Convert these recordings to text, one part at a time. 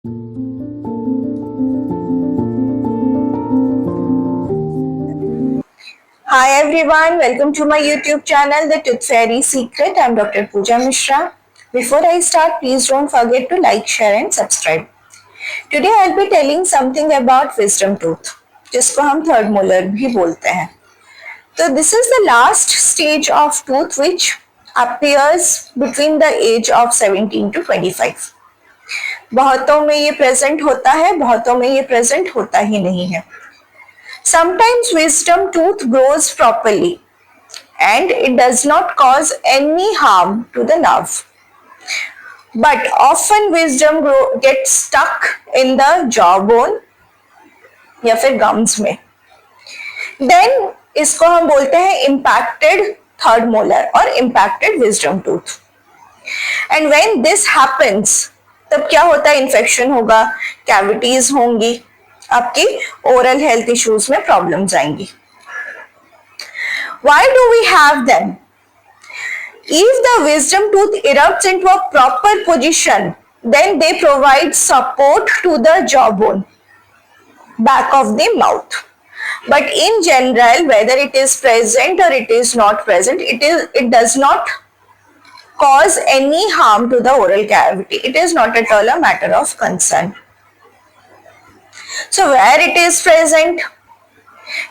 Hi everyone, welcome to my YouTube channel, The Tooth Fairy Secret. I'm Dr. Pooja Mishra. Before I start, please don't forget to like, share and subscribe. Today I'll be telling something about wisdom tooth, जिसको हम third molar भी बोलते हैं. So this is the last stage of tooth which appears between the age of 17 to 25. बहुतों में ये present होता है, बहुतों में ये present होता ही नहीं है. Sometimes wisdom tooth grows properly and it does not cause any harm to the nerve. But often wisdom gets stuck in the jawbone या फिर gums में. Then इसको हम बोलते हैं impacted third molar और impacted wisdom tooth. And when this happens, तब क्या होता है? Infection होगा, cavities होंगी, आपकी ओरल हेल्थ इश्यूज में प्रॉब्लम्स आएंगी. Why do we have them? If the wisdom tooth erupts into a proper position, then they provide support to the jawbone, back of the mouth. But in general, whether it is present or it is not present, it does not cause any harm to the oral cavity. It is not at all a matter of concern. So where it is present?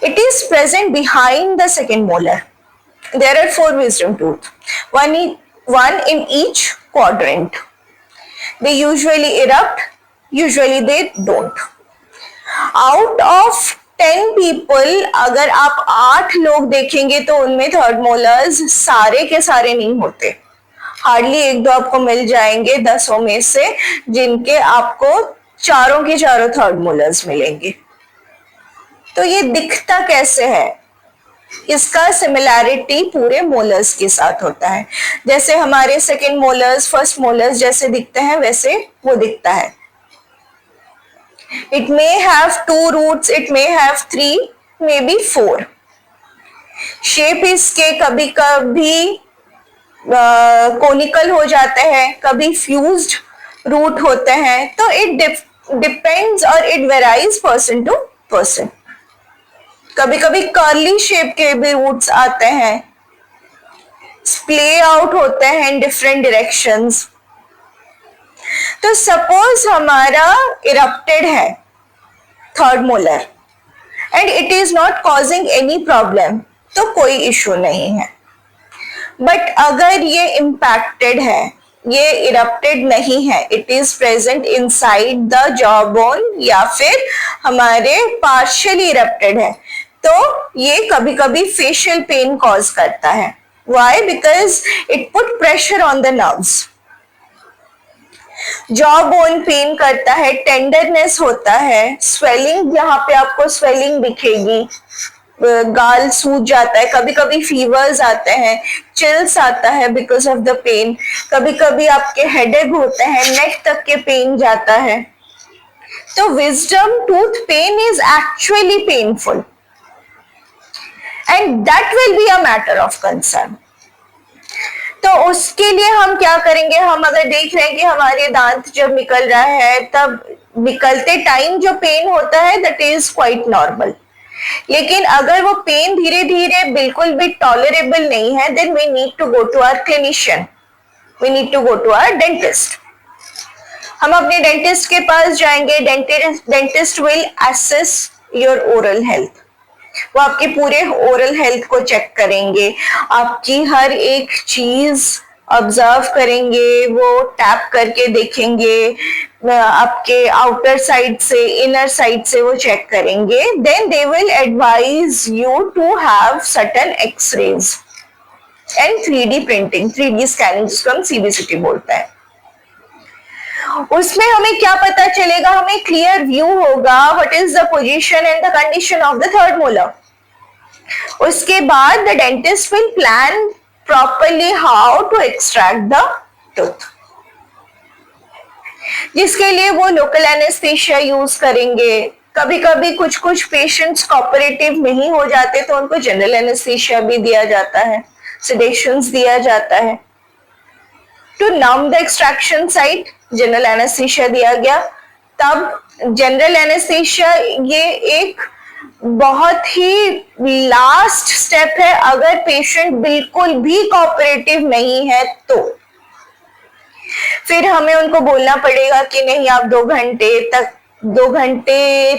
It is present behind the second molar. There are 4 wisdom tooth, one in each quadrant. They usually erupt, usually they don't. Out of 10 people, अगर आप 8 लोग देखेंगे तो उनमें third molars सारे के सारे नहीं होते. हार्डली 1-2 आपको मिल जाएंगे 10 में से जिनके आपको चारों के चारों थर्ड मोलर्स मिलेंगे. तो ये दिखता कैसे है? इसका सिमिलैरिटी पूरे मोलर्स के साथ होता है. जैसे हमारे सेकंड मोलर्स फर्स्ट मोलर्स जैसे दिखते हैं वैसे वो दिखता है. It may have 2 roots, it may have 3, may be 4. Shape इसके कभी कभी कोनिकल हो जाते हैं, कभी फ्यूज्ड रूट होते हैं. तो इट डिपेंड्स और it varies person to person. कभी कभी कर्ली शेप के भी रूट्स आते हैं, स्प्ले आउट होते हैं इन डिफरेंट डायरेक्शंस. तो सपोज हमारा इरप्टेड है third molar and it is not causing any problem, तो कोई इशू नहीं है. बट अगर ये इम्पैक्टेड है, ये इरप्टेड नहीं है, it is present inside the jawbone या फिर हमारे पार्शियली इरप्टेड है, तो ये कभी कभी फेशियल पेन कॉज करता है. Why? Because it put pressure on the nerves. Jawbone pain करता है, टेंडरनेस होता है, स्वेलिंग, यहाँ पे आपको स्वेलिंग दिखेगी, गाल सूज जाता है, कभी कभी फीवर्स आते हैं, चिल्स आता है बिकॉज ऑफ द पेन, कभी कभी आपके हेडेक होते हैं, नेक तक के पेन जाता है. तो wisdom tooth pain is actually painful and that will be a matter of concern. तो उसके लिए हम क्या करेंगे? हम अगर देख रहे हैं कि हमारे दांत जब निकल रहा है, तब निकलते टाइम जो पेन होता है दैट इज क्वाइट नॉर्मल. लेकिन अगर वो पेन धीरे धीरे बिल्कुल भी टॉलरेबल नहीं है, then we need to go to our clinician, we need to go to our dentist. हम अपने डेंटिस्ट के पास जाएंगे. Dentist will assess your oral health. वो आपके पूरे ओरल हेल्थ को चेक करेंगे, आपकी हर एक चीज ऑब्जर्व करेंगे, वो टैप करके देखेंगे, आपके आउटर साइड से इनर साइड से वो चेक करेंगे. Then they will advise you to have certain x-rays and 3D printing, 3D scanning, जिसको हम CBCT बोलते हैं. उसमें हमें क्या पता चलेगा? हमें क्लियर व्यू होगा what is the position and the condition of the third molar. उसके बाद the dentist will plan properly how to extract the tooth, जिसके लिए वो लोकल एनेस्थीसिया यूज करेंगे. कभी कभी कुछ पेशेंट्स कोऑपरेटिव नहीं हो जाते तो उनको जनरल एनेस्थीसिया भी दिया जाता है, सेडेशंस दिया जाता है. To numb the extraction site general anaesthesia दिया गया, तब जनरल एनेस्थीसिया ये एक बहुत ही लास्ट स्टेप है। अगर पेशेंट बिल्कुल भी कोऑपरेटिव नहीं है तो फिर हमें उनको बोलना पड़ेगा कि नहीं, आप 2 घंटे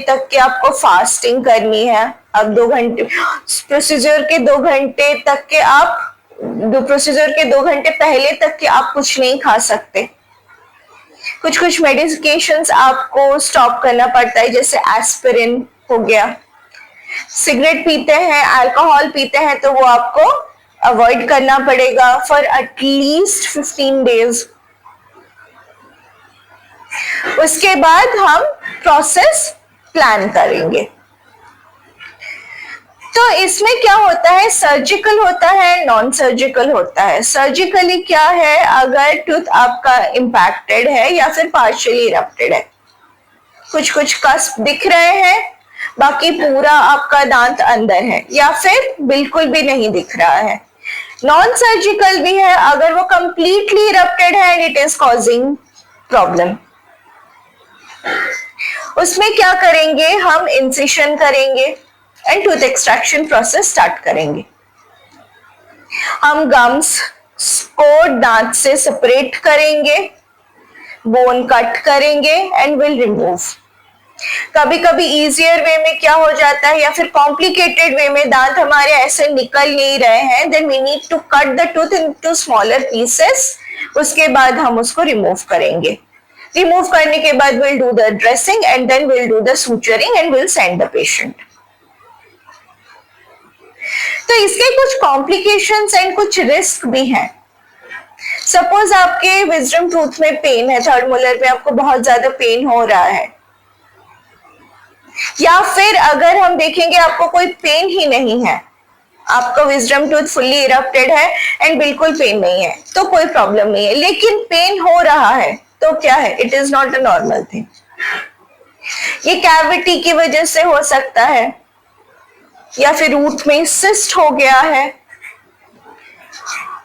तक के आपको फास्टिंग करनी है। अब 2 घंटे प्रोसीजर के 2 घंटे तक के आप प्रोसीजर के 2 घंटे पहले तक के आप कुछ नहीं खा सकते। कुछ मेडिकेशंस आपको स्टॉप करना पड़ता है, जैसे एस्पिरिन हो गया। सिगरेट पीते हैं, अल्कोहल पीते हैं तो वो आपको अवॉइड करना पड़ेगा फॉर एटलीस्ट 15 डेज। उसके बाद हम प्रोसेस प्लान करेंगे। तो इसमें क्या होता है, सर्जिकल होता है, नॉन सर्जिकल होता है। सर्जिकली क्या है, अगर टूथ आपका इम्पैक्टेड है या फिर पार्शियली इरप्टेड है, कुछ कस्प दिख रहे हैं, बाकी पूरा आपका दांत अंदर है, या फिर बिल्कुल भी नहीं दिख रहा है। नॉन सर्जिकल भी है, अगर वो कंप्लीटली इरप्टेड है and it is causing problem. उसमें क्या करेंगे, हम इंसिशन करेंगे and tooth extraction process start करेंगे। हम गम्स को दांत से सेपरेट करेंगे, बोन कट करेंगे एंड विल रिमूव। कभी कभी इजियर वे में क्या हो जाता है, या फिर कॉम्प्लिकेटेड वे में दांत हमारे ऐसे निकल नहीं रहे हैं, then we need to cut the tooth into smaller pieces. उसके बाद हम उसको रिमूव करेंगे। रिमूव करने के बाद will do the dressing and then will do the suturing and will send the patient. तो इसके कुछ कॉम्प्लिकेशंस एंड कुछ रिस्क भी हैं। सपोज आपके विजडम टूथ में पेन है, थर्ड मोलर में आपको बहुत ज्यादा पेन हो रहा है, या फिर अगर हम देखेंगे आपको कोई पेन ही नहीं है, आपका विजडम टूथ फुल्ली इरप्टेड है एंड बिल्कुल पेन नहीं है, तो कोई प्रॉब्लम नहीं है। लेकिन पेन हो रहा है तो क्या है, it is not a normal thing. ये कैविटी की वजह से हो सकता है, या फिर रूट में सिस्ट हो गया है।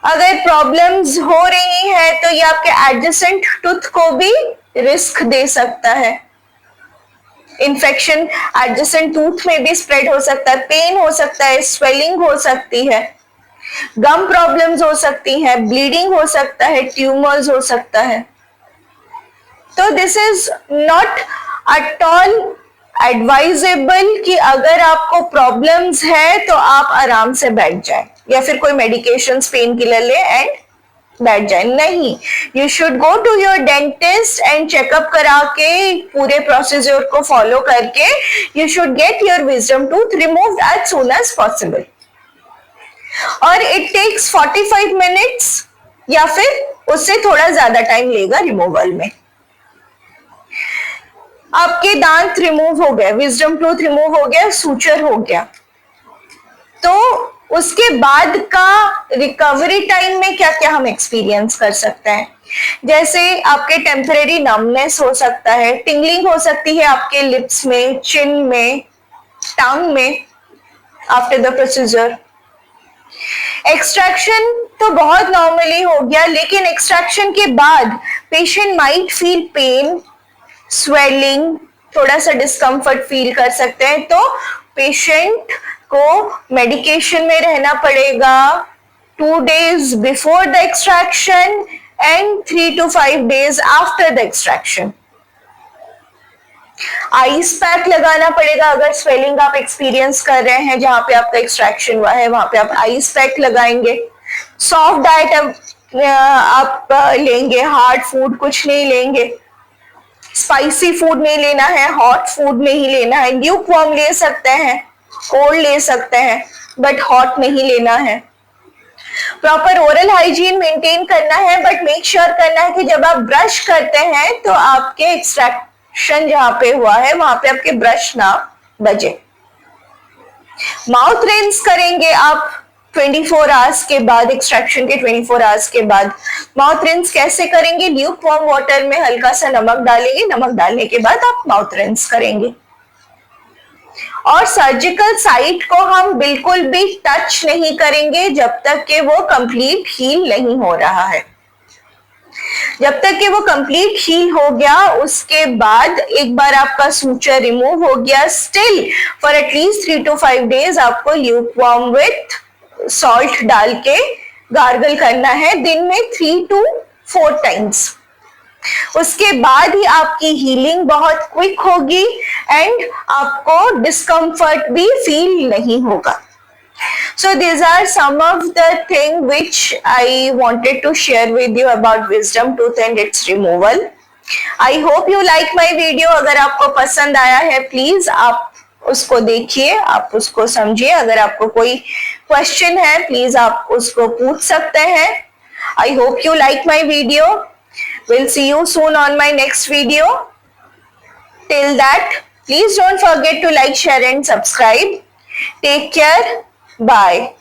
अगर प्रॉब्लम्स हो रही है तो ये आपके एडजेसेंट टूथ को भी रिस्क दे सकता है। इन्फेक्शन एडजेसेंट टूथ में भी स्प्रेड हो सकता है, पेन हो सकता है, स्वेलिंग हो सकती है, गम प्रॉब्लम्स हो सकती है, ब्लीडिंग हो सकता है, ट्यूमर्स हो सकता है। तो this is not at all advisable कि अगर आपको प्रॉब्लम्स है तो आप आराम से बैठ जाएं या फिर कोई मेडिकेशंस पेन किलर ले एंड बैठ जाए। नहीं, you should go to your dentist and checkup करा के पूरे प्रोसीजर को फॉलो करके you should get your wisdom tooth removed as soon as possible. और इट टेक्स 45 मिनट्स या फिर उससे थोड़ा ज्यादा टाइम लेगा रिमूवल में। आपके दांत रिमूव हो गए, विजडम टूथ रिमूव हो गया, सूचर हो गया, तो उसके बाद का रिकवरी टाइम में क्या क्या हम एक्सपीरियंस कर सकते हैं। जैसे आपके टेम्परेरी नमनेस हो सकता है, टिंगलिंग हो सकती है आपके लिप्स में, चिन में, टंग में आफ्टर द प्रोसीजर। एक्सट्रैक्शन तो बहुत नॉर्मली हो गया, लेकिन एक्सट्रैक्शन के बाद patient might feel pain, swelling, थोड़ा सा डिस्कम्फर्ट फील कर सकते हैं। तो पेशेंट को मेडिकेशन में रहना पड़ेगा 2 days before the extraction and 3 to 5 days after the extraction. Ice pack लगाना पड़ेगा अगर स्वेलिंग आप एक्सपीरियंस कर रहे हैं जहां पे आपका एक्सट्रैक्शन हुआ है, वहां पे आप आइस पैक लगाएंगे। सॉफ्ट डाइट आप लेंगे, हार्ड फूड कुछ नहीं लेंगे, स्पाइसी फूड नहीं लेना है, हॉट फूड नहीं लेना है। ल्यूक वार्म ले सकते हैं, कोल्ड ले सकते हैं, बट हॉट नहीं लेना है। प्रॉपर ओरल हाइजीन मेंटेन करना है, बट मेक श्योर करना है कि जब आप ब्रश करते हैं तो आपके एक्सट्रैक्शन जहां पे हुआ है वहां पे आपके ब्रश ना बजे। माउथ रिंस करेंगे आप 24 आवर्स के बाद, एक्सट्रैक्शन के 24 आवर्स के बाद। माउथ रिंस कैसे करेंगे, ल्यूक वार्म वाटर में हल्का सा नमक डालेंगे, नमक डालने के बाद आप माउथ रिंस करेंगे। और सर्जिकल साइट को हम बिल्कुल भी टच नहीं करेंगे जब तक कि वो कंप्लीट हील नहीं हो रहा है। जब तक कि वो कंप्लीट हील हो गया, उसके बाद एक बार आपका सूचर रिमूव हो गया, still for at least 3 to 5 days आपको ल्यूक वार्म विथ सॉल्ट डाल के गार्गल करना है दिन में 3 to 4 times। उसके बाद ही आपकी हीलिंग बहुत क्विक होगी एंड आपको डिस्कम्फर्ट भी फील नहीं होगा। So these are some of the things which I wanted to share with you about wisdom tooth and its removal. I hope you like my video. अगर आपको पसंद आया है प्लीज आप उसको देखिए, आप उसको समझिए। अगर आपको कोई क्वेश्चन है प्लीज आप उसको पूछ सकते हैं। I hope you like my video. We'll see you soon on my next video. Till that, please don't forget to like, share and subscribe. Take care. Bye.